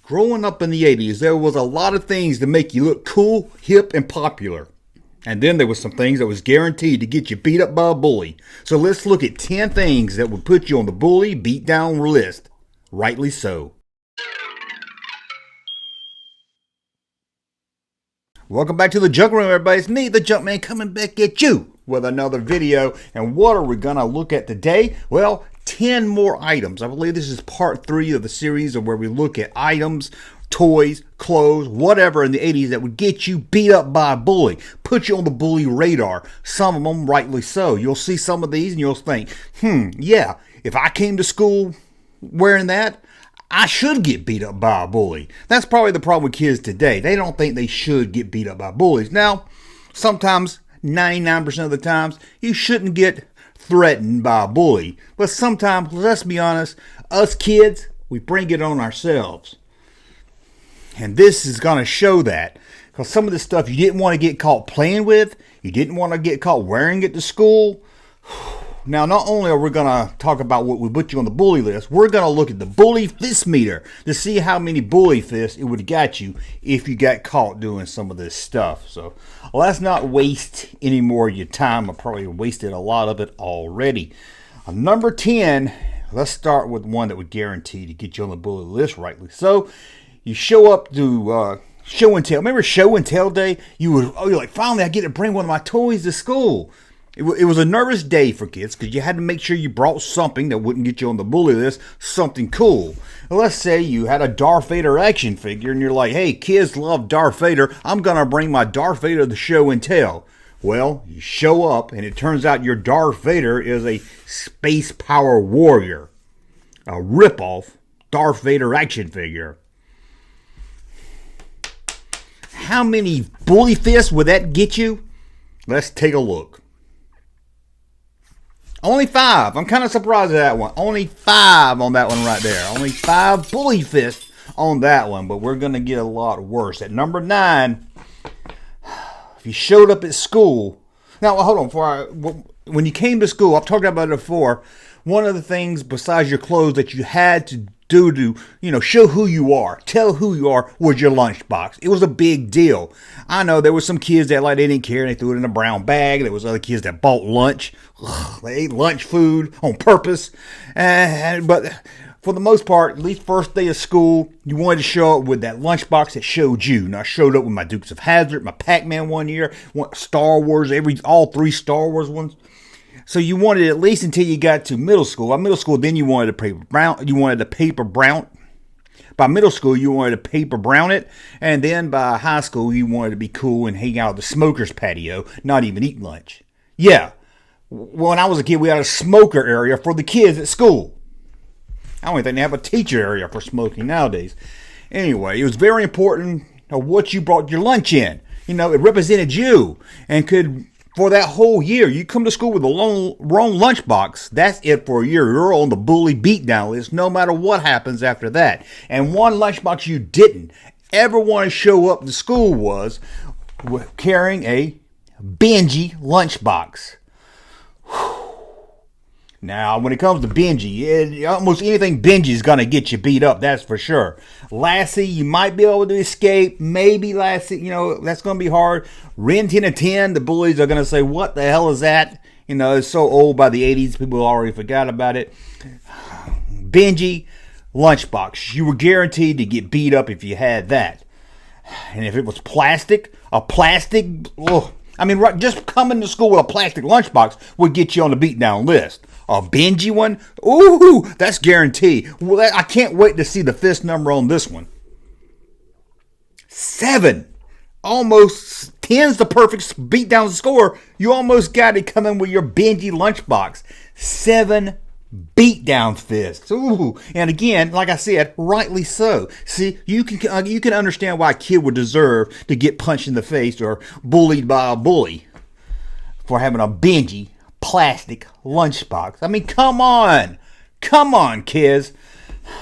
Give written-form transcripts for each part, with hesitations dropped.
Growing up in the 80s, there was a lot of things to make you look cool, hip, and popular. And then there was some things that was guaranteed to get you beat up by a bully. So let's look at 10 things that would put you on the bully beatdown list. Rightly so. Welcome back to the Junk Room, everybody. It's me, the Junkman, coming back at you with another video. And what are we going to look at today? Well, 10 more items. I believe this is part 3 of the series of where we look at items, toys, clothes, whatever in the 80s that would get you beat up by a bully. Put you on the bully radar. Some of them rightly so. You'll see some of these and you'll think, yeah, if I came to school wearing that, I should get beat up by a bully. That's probably the problem with kids today. They don't think they should get beat up by bullies. Now, sometimes, 99% of the times, you shouldn't get threatened by a bully. But sometimes, let's be honest, us kids, we bring it on ourselves. And this is going to show that. Because some of the stuff you didn't want to get caught playing with, you didn't want to get caught wearing it to school. Now, not only are we going to talk about what would put you on the bully list, we're going to look at the bully fist meter to see how many bully fists it would have got you if you got caught doing some of this stuff. So let's not waste any more of your time. I probably wasted a lot of it already. Number 10, let's start with one that would guarantee to get you on the bully list, rightly so. You show up to show and tell. Remember show and tell day? You're like, finally I get to bring one of my toys to school. It was a nervous day for kids because you had to make sure you brought something that wouldn't get you on the bully list, something cool. Let's say you had a Darth Vader action figure and you're like, hey, kids love Darth Vader. I'm going to bring my Darth Vader to show and tell. Well, you show up and it turns out your Darth Vader is a space power warrior. A ripoff Darth Vader action figure. How many bully fists would that get you? Let's take a look. Only 5. I'm kind of surprised at that one. Only 5 on that one right there. Only 5 bully fists on that one. But we're going to get a lot worse. At number 9, if you showed up at school. Now, hold on. When you came to school, I've talked about it before. One of the things besides your clothes that you had to do to, show who you are, tell who you are, was your lunchbox. It was a big deal. I know there were some kids that they didn't care and they threw it in a brown bag. There was other kids that bought lunch. They ate lunch food on purpose. But for the most part, at least first day of school, you wanted to show up with that lunchbox that showed you. And I showed up with my Dukes of Hazzard, my Pac-Man one year, Star Wars, all 3 Star Wars ones. So you wanted at least until you got to middle school. By middle school, then you wanted to paper brown. You wanted to paper brown. By middle school, you wanted to paper brown it, and then by high school, you wanted to be cool and hang out at the smoker's patio, not even eat lunch. Yeah, when I was a kid, we had a smoker area for the kids at school. I don't even think they have a teacher area for smoking nowadays. Anyway, it was very important what you brought your lunch in. It represented you and could. For that whole year, you come to school with a wrong lunchbox. That's it for a year. You're on the bully beatdown list no matter what happens after that. And one lunchbox you didn't ever want to show up to school was carrying a Benji lunchbox. Now, when it comes to Benji, almost anything Benji is going to get you beat up, that's for sure. Lassie, you might be able to escape. Maybe Lassie, that's going to be hard. Ren 10 and 10, the bullies are going to say, what the hell is that? It's so old by the 80s, people already forgot about it. Benji, lunchbox. You were guaranteed to get beat up if you had that. And if it was plastic, just coming to school with a plastic lunchbox would get you on the beatdown list. A Benji one? Ooh, that's guaranteed. Well, I can't wait to see the fist number on this one. 7. Almost 10's the perfect beatdown score. You almost got it coming with your Benji lunchbox. 7 beatdown fists. Ooh, and again, like I said, rightly so. See, you can understand why a kid would deserve to get punched in the face or bullied by a bully for having a Benji plastic lunchbox. I mean, come on, kids.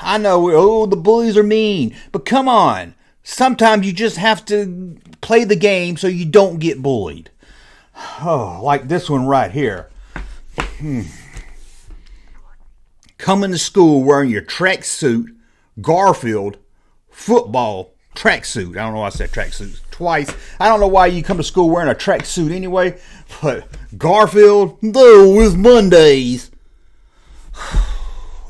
I know, the bullies are mean, but come on. Sometimes you just have to play the game so you don't get bullied. Oh, like this one right here. Coming to school wearing your tracksuit, Garfield, football tracksuit. I don't know why I said tracksuit twice. I don't know why you come to school wearing a tracksuit anyway, but Garfield, those Mondays.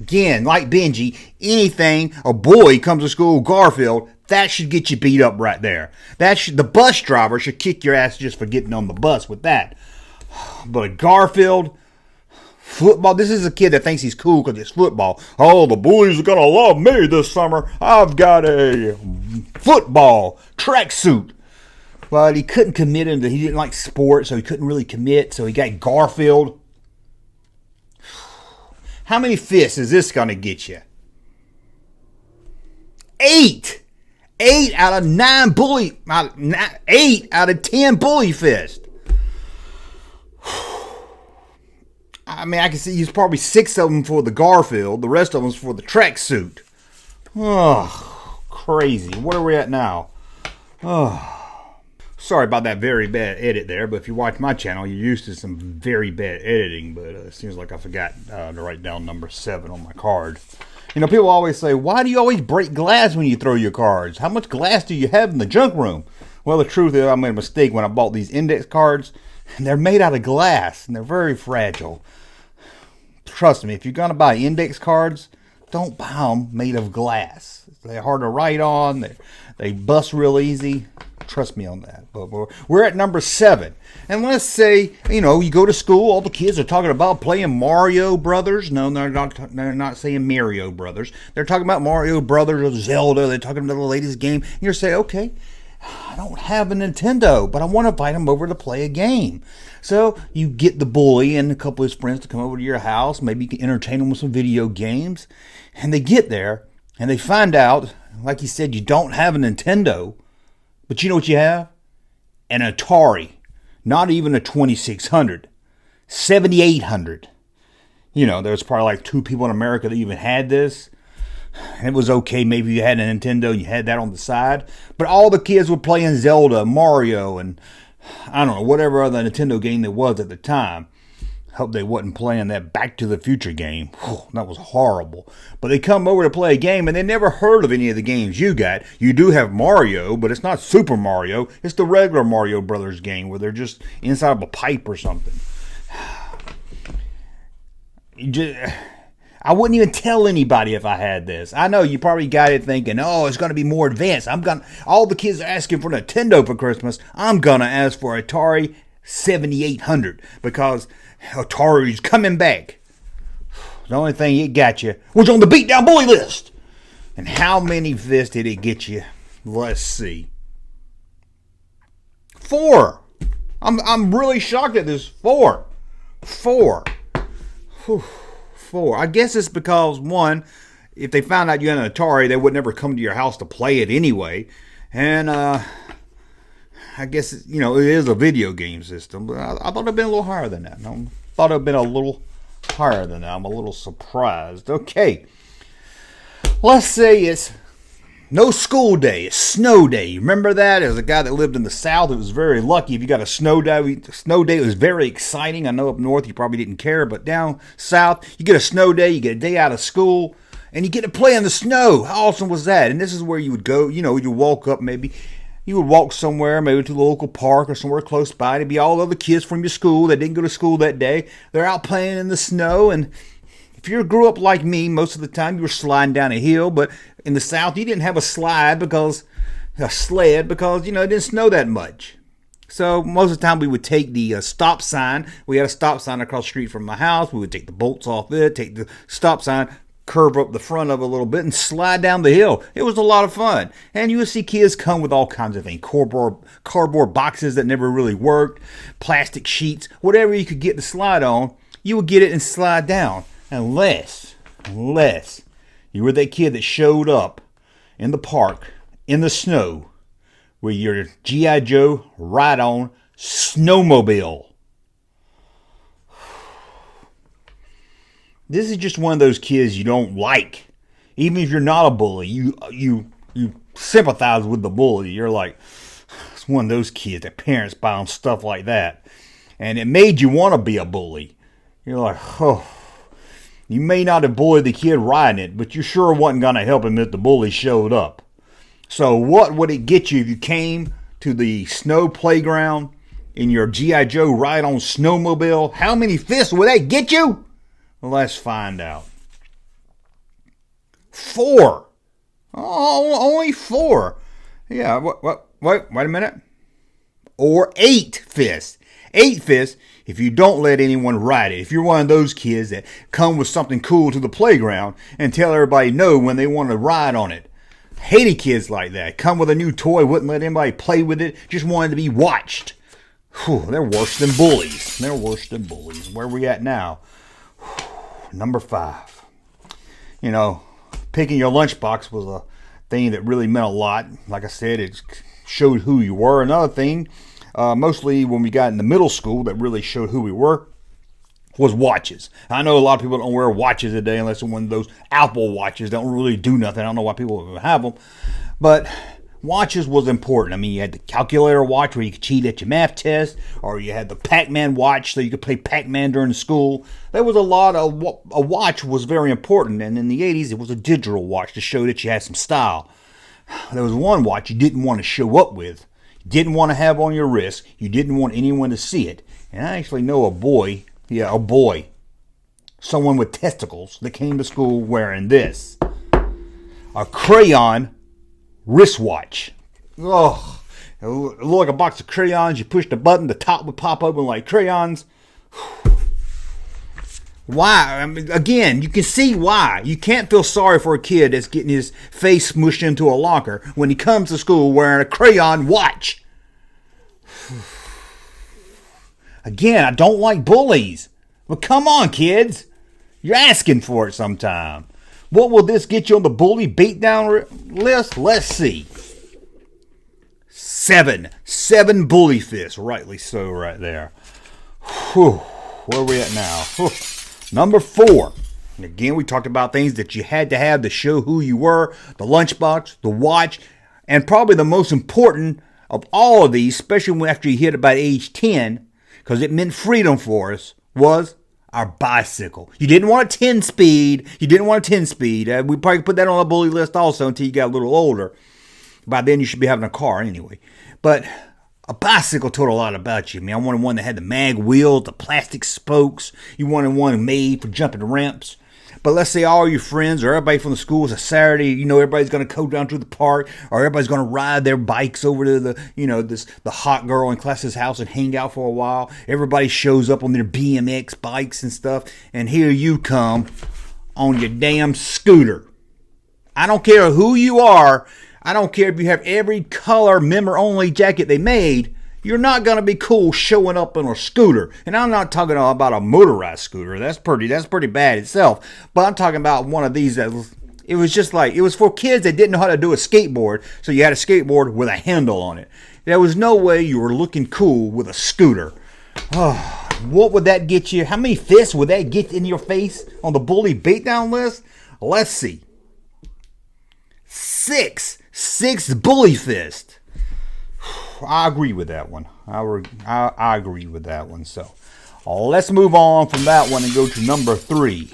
Again, like Benji, anything a boy comes to school Garfield, that should get you beat up right there. The bus driver should kick your ass just for getting on the bus with that. But a Garfield, football, this is a kid that thinks he's cool because it's football. Oh, the boys are going to love me this summer. I've got a football tracksuit. But he couldn't commit him. He didn't like sports, so he couldn't really commit. So he got Garfield. How many fists is this going to get you? 8. 8 out of 9 bully. 8 out of 10 bully fists. I mean, I can see there's probably 6 of them for the Garfield. The rest of them's for the tracksuit. Oh, crazy. Where are we at now? Oh. Sorry about that very bad edit there, but if you watch my channel, you're used to some very bad editing, but it seems like I forgot to write down number 7 on my card. You know, people always say, why do you always break glass when you throw your cards? How much glass do you have in the junk room? Well, the truth is I made a mistake when I bought these index cards, and they're made out of glass, and they're very fragile. Trust me, if you're going to buy index cards, don't buy them made of glass. They're hard to write on, they bust real easy. Trust me on that. But we're at number 7. And let's say, you know, you go to school, all the kids are talking about playing Mario Brothers. No, they're not saying Mario Brothers. They're talking about Mario Brothers or Zelda. They're talking about the latest game. And you're saying, okay, I don't have a Nintendo, but I want to invite them over to play a game. So you get the bully and a couple of his friends to come over to your house. Maybe you can entertain them with some video games. And they get there and they find out, like he said, you don't have a Nintendo. But you know what you have? An Atari. Not even a 2600. 7800. You know, there's probably like 2 people in America that even had this. And it was okay. Maybe you had a Nintendo and you had that on the side. But all the kids were playing Zelda, Mario, and I don't know, whatever other Nintendo game there was at the time. Hope they wasn't playing that Back to the Future game. Whew, that was horrible. But they come over to play a game and they never heard of any of the games you got. You do have Mario, but it's not Super Mario. It's the regular Mario Brothers game where they're just inside of a pipe or something. I wouldn't even tell anybody if I had this. I know you probably got it thinking, oh, it's going to be more advanced. All the kids are asking for Nintendo for Christmas. I'm going to ask for Atari 7800 because Atari's coming back. The only thing it got you was on the beatdown bully list. And how many fists did it get you? Let's see. 4. I'm really shocked at this. 4. Whew. 4. I guess it's because, one, if they found out you had an Atari, they would never come to your house to play it anyway. And I guess, you know, it is a video game system, but I thought it'd been a little higher than that. I thought it'd been a little higher than that. I'm a little surprised. Okay. Let's say it's no school day. It's snow day. Remember that? There's a guy that lived in the South who was very lucky. If you got a snow day, it was very exciting. I know up north you probably didn't care, but down south, you get a snow day, you get a day out of school, and you get to play in the snow. How awesome was that? And this is where you would go, you know, you walk up maybe. You would walk somewhere, maybe to the local park or somewhere close by. It'd be all the other kids from your school that didn't go to school that day. They're out playing in the snow. And if you grew up like me, most of the time you were sliding down a hill. But in the South, you didn't have a sled because, you know, it didn't snow that much. So most of the time we would take the stop sign. We had a stop sign across the street from my house. We would take the bolts off it, take the stop sign, curve up the front of it a little bit and slide down the hill. It was a lot of fun. And you would see kids come with all kinds of things. Cardboard boxes that never really worked, plastic sheets, whatever you could get to slide on, you would get it and slide down. Unless you were that kid that showed up in the park, in the snow, with your G.I. Joe ride-on snowmobile. This is just one of those kids you don't like. Even if you're not a bully, you sympathize with the bully. You're like, it's one of those kids that parents buy them stuff like that. And it made you want to be a bully. You're like, oh, you may not have bullied the kid riding it, but you sure wasn't going to help him if the bully showed up. So what would it get you if you came to the snow playground in your G.I. Joe ride on snowmobile? How many fists would that get you? Well, let's find out. 4. Oh, only 4. Yeah, wait a minute. Or 8 fists. 8 fists if you don't let anyone ride it. If you're one of those kids that come with something cool to the playground and tell everybody no when they want to ride on it. Hated kids like that. Come with a new toy, wouldn't let anybody play with it, just wanted to be watched. Whew, they're worse than bullies. They're worse than bullies. Where are we at now? Number 5. You know, picking your lunchbox was a thing that really meant a lot. Like I said, it showed who you were. Another thing, mostly when we got into middle school, that really showed who we were, was watches. I know a lot of people don't wear watches today unless it's one of those Apple watches. Don't really do nothing. I don't know why people have them. But watches was important. I mean, you had the calculator watch where you could cheat at your math test, or you had the Pac-Man watch so you could play Pac-Man during school. There was a lot of, a watch was very important. And in the 80s, it was a digital watch to show that you had some style. There was one watch you didn't want to show up with. You didn't want to have on your wrist. You didn't want anyone to see it. And I actually know a boy, someone with testicles that came to school wearing this. A crayon wristwatch. Oh, it looked like a box of crayons. You push the button, the top would pop open like crayons. Why? I mean, again, you can see why. You can't feel sorry for a kid that's getting his face smushed into a locker when he comes to school wearing a crayon watch. Again, I don't like bullies. Well, come on, kids. You're asking for it sometime. What will this get you on the bully beatdown list? Let's see. 7. 7 bully fists. Rightly so right there. Whew. Where are we at now? Whew. Number 4. And again, we talked about things that you had to have to show who you were. The lunchbox, the watch, and probably the most important of all of these, especially when after you hit about age 10, because it meant freedom for us, was our bicycle. You didn't want a 10-speed. You didn't want a 10-speed. We probably put that on a bully list also until you got a little older. By then, you should be having a car anyway. But a bicycle told a lot about you. I mean, I wanted one that had the mag wheels, the plastic spokes. You wanted one made for jumping ramps. But let's say all your friends or everybody from the school, it's a Saturday, you know, everybody's going to go down to the park, or everybody's going to ride their bikes over to the hot girl in class's house and hang out for a while. Everybody shows up on their BMX bikes and stuff, and here you come on your damn scooter. I don't care who you are. I don't care if you have every color member-only jacket they made. You're not going to be cool showing up on a scooter. And I'm not talking about a motorized scooter. That's pretty bad itself. But I'm talking about one of these that it was just like, it was for kids that didn't know how to do a skateboard. So you had a skateboard with a handle on it. There was no way you were looking cool with a scooter. Oh, what would that get you? How many fists would that get in your face on the bully beatdown list? Let's see. 6. 6 bully fist. I agree with that one. I agree with that one. So let's move on from that one and go to number 3.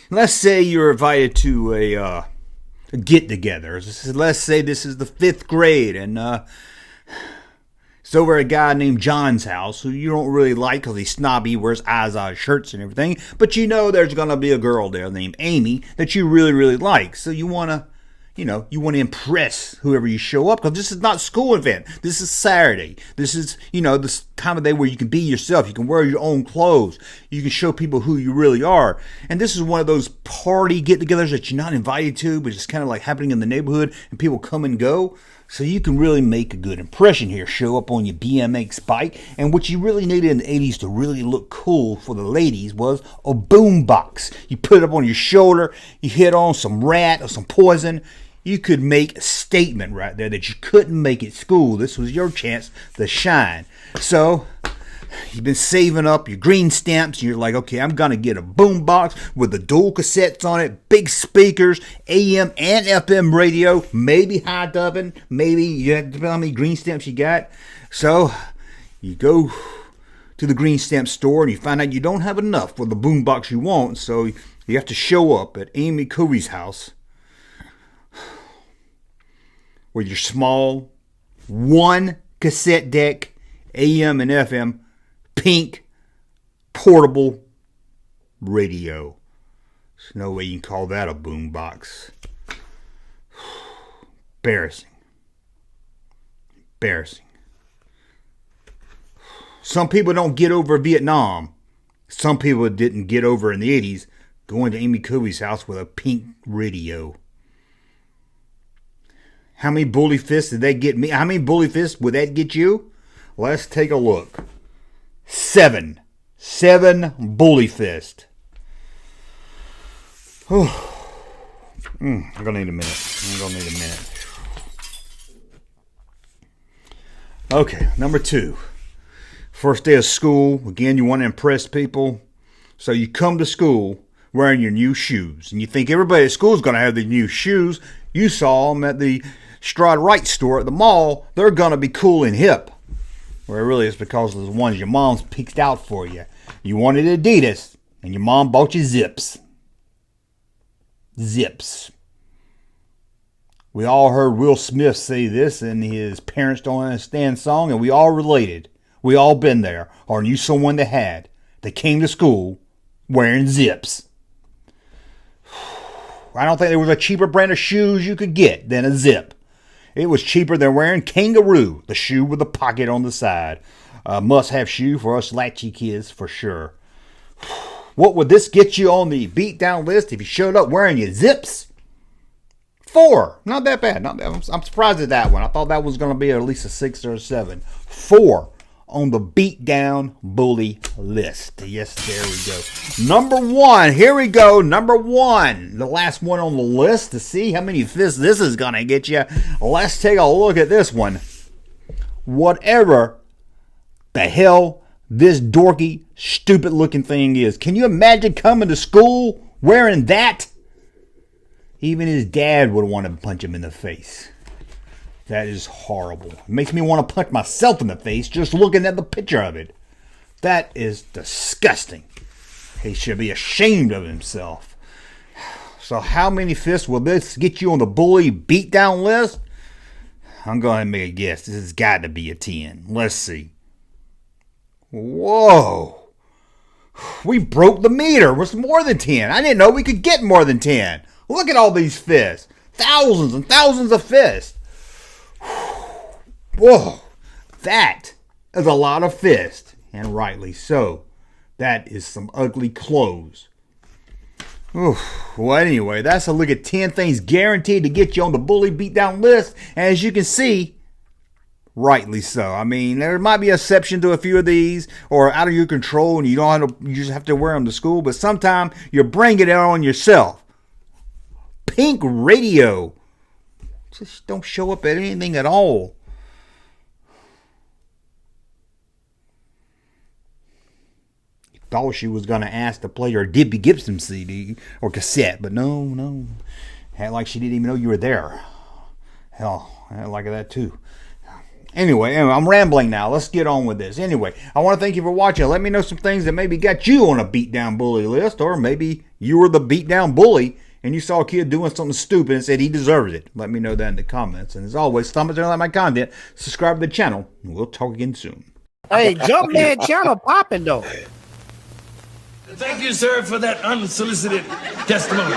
Let's say you're invited to a get-together. Let's say this is the 5th grade, and it's over at a guy named John's house, who you don't really like because he's snobby, wears eyes shirts and everything. But you know there's going to be a girl there named Amy that you really, really like. So you want to impress whoever you show up, because this is not a school event. This is Saturday. This is, this time of day where you can be yourself. You can wear your own clothes. You can show people who you really are. And this is one of those party get-togethers that you're not invited to, but it's kind of like happening in the neighborhood and people come and go. So you can really make a good impression here. Show up on your BMX bike. And what you really needed in the 80s to really look cool for the ladies was a boom box. You put it up on your shoulder. You hit on some Rat or some Poison. You could make a statement right there that you couldn't make at school. This was your chance to shine. So you've been saving up your green stamps, and you're like, okay, I'm going to get a boom box with the dual cassettes on it, big speakers, AM and FM radio, maybe high dubbing, maybe you have to tell how many green stamps you got. So you go to the green stamp store and you find out you don't have enough for the boom box you want. So You have to show up at Amy Cooey's house with your small 1 cassette deck AM and FM pink portable radio. There's no way you can call that a boombox. Embarrassing. Embarrassing. Some people don't get over Vietnam. Some people didn't get over in the 80s going to Amy Cooey's house with a pink radio. How many bully fists did that get me? How many bully fists would that get you? Let's take a look. 7. 7 bully fists. I'm going to need a minute. Okay, number 2. First day of school. Again, you want to impress people. So you come to school wearing your new shoes. And you think everybody at school is going to have the new shoes. You saw them at the Stride Right store at the mall. They're going to be cool and hip. Well, really, it's because of the ones your mom's picked out for you. You wanted Adidas, and your mom bought you Zips. Zips. We all heard Will Smith say this in his Parents Don't Understand song, and we all related. We all been there, or knew someone that came to school wearing Zips. I don't think there was a cheaper brand of shoes you could get than a Zip. It was cheaper than wearing Kangaroo, the shoe with a pocket on the side. A must-have shoe for us latchy kids for sure. What would this get you on the beat-down list if you showed up wearing your Zips? 4. Not that bad. Not bad. I'm surprised at that one. I thought that was going to be at least a 6 or a 7. 4 on the beat-down bully list. Yes, there we go. Number 1. Here we go. Number 1. The last one on the list to see how many fists this is going to get you. Let's take a look at this one. Whatever the hell this dorky, stupid-looking thing is. Can you imagine coming to school wearing that? Even his dad would want to punch him in the face. That is horrible. It makes me want to punch myself in the face just looking at the picture of it. That is disgusting. He should be ashamed of himself. So how many fists will this get you on the bully beatdown list? I'm going to make a guess. This has got to be a 10. Let's see. Whoa. We broke the meter. It was more than 10. I didn't know we could get more than 10. Look at all these fists. Thousands and thousands of fists. Whoa, that is a lot of fists, and rightly so. That is some ugly clothes. Oof. Well, anyway, that's a look at 10 things guaranteed to get you on the bully beatdown list. And as you can see, rightly so. I mean, there might be an exception to a few of these, or out of your control, and you just have to wear them to school. But sometimes you're bringing it on yourself. Pink radio. Just don't show up at anything at all. Thought she was going to ask to play her Debbie Gibson CD or cassette, but no. Had like she didn't even know you were there. Hell, I like that too. Anyway, I'm rambling now. Let's get on with this. Anyway, I want to thank you for watching. Let me know some things that maybe got you on a beatdown bully list, or maybe you were the beatdown bully and you saw a kid doing something stupid and said he deserves it. Let me know that in the comments. And as always, thumbs up if you like my content, subscribe to the channel, and we'll talk again soon. Hey, Junkman channel popping though. Thank you, sir, for that unsolicited testimony.